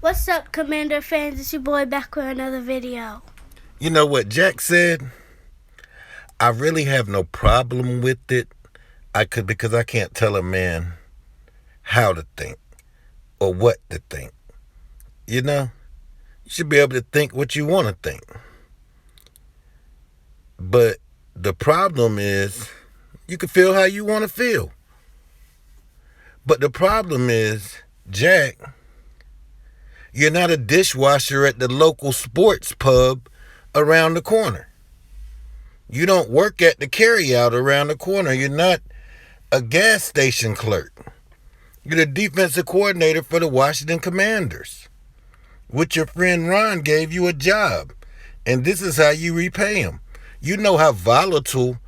What's up, Commander fans? It's your boy back with another video. You know what Jack said? I really have no problem with it. Because I can't tell a man how to think or what to think. You know? You should be able to think what you want to think. But the problem is you can feel how you want to feel. But the problem is, Jack, you're not a dishwasher at the local sports pub around the corner. You don't work at the carryout around the corner. You're not a gas station clerk. You're the defensive coordinator for the Washington Commanders, which your friend Ron gave you a job. And this is how you repay him. You know how volatile,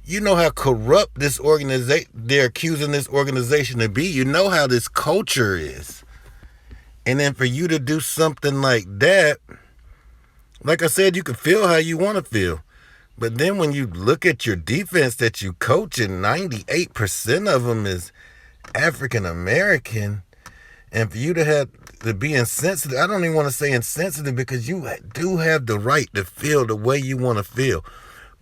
you know how corrupt this organization, they're accusing this organization to be. You know how this culture is. And then for you to do something like that, like I said, you can feel how you want to feel. But then when you look at your defense that you coach, and 98% of them is African American, and for you to be insensitive, I don't even want to say insensitive, because you do have the right to feel the way you want to feel.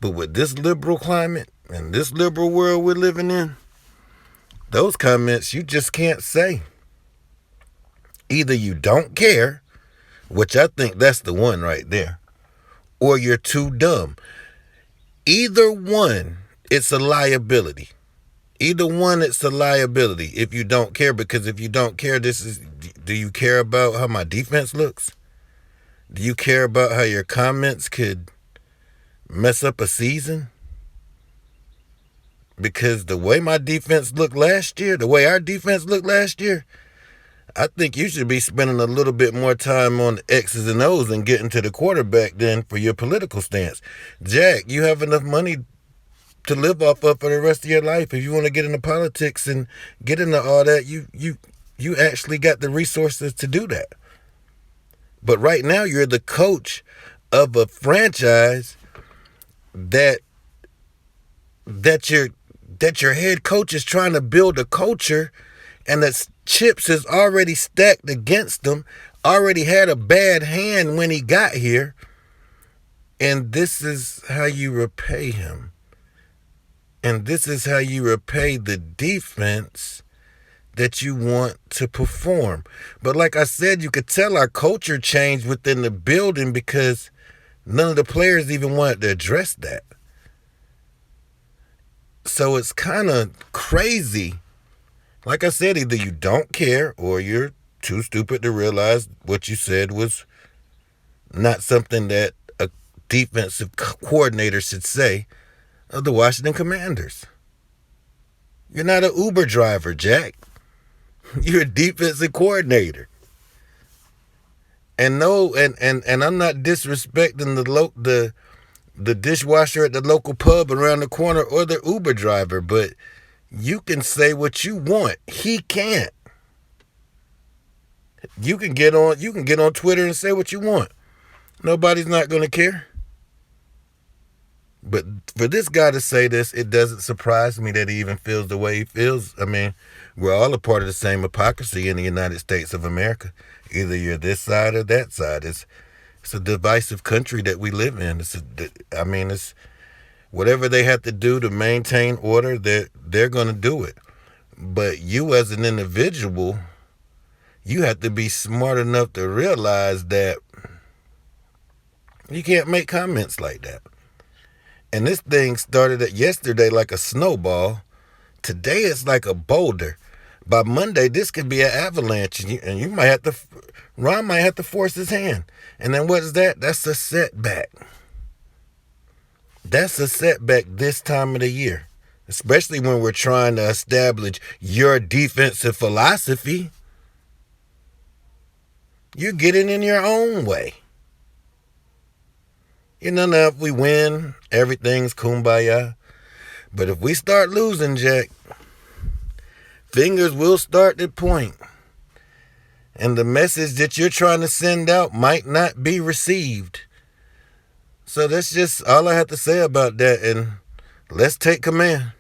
But with this liberal climate and this liberal world we're living in, those comments you just can't say. Either you don't care, which I think that's the one right there, or you're too dumb. Either one, it's a liability. Either one, it's a liability if you don't care. Because if you don't care, do you care about how my defense looks? Do you care about how your comments could mess up a season? Because the way my defense looked last year, the way our defense looked last year, I think you should be spending a little bit more time on the X's and O's and getting to the quarterback than for your political stance. Jack, you have enough money to live off of for the rest of your life. If you want to get into politics and get into all that, you actually got the resources to do that. But right now you're the coach of a franchise that your head coach is trying to build a culture, and that chips is already stacked against him, already had a bad hand when he got here, and this is how you repay him. And this is how you repay the defense that you want to perform. But like I said, you could tell our culture changed within the building, because none of the players even wanted to address that. So it's kind of crazy. Like I said, either you don't care or you're too stupid to realize what you said was not something that a defensive coordinator should say of the Washington Commanders. You're not an Uber driver, Jack. You're a defensive coordinator. And no, and I'm not disrespecting the dishwasher at the local pub around the corner or the Uber driver, but you can say what you want. He can't. You can get on Twitter and say what you want. Nobody's not going to care. But for this guy to say this, it doesn't surprise me that he even feels the way he feels. I mean, we're all a part of the same hypocrisy in the United States of America. Either you're this side or that side. It's a divisive country that we live in. It's whatever they have to do to maintain order, they're going to do it. But you as an individual, you have to be smart enough to realize that you can't make comments like that. And this thing started yesterday like a snowball. Today it's like a boulder. By Monday, this could be an avalanche, and you might have to, Ron might have to force his hand. And then what is that? That's a setback. That's a setback this time of the year, especially when we're trying to establish your defensive philosophy. You're getting in your own way. You know, now if we win, everything's kumbaya. But if we start losing, Jack, fingers will start to point. And the message that you're trying to send out might not be received. So that's just all I have to say about that. And let's take command.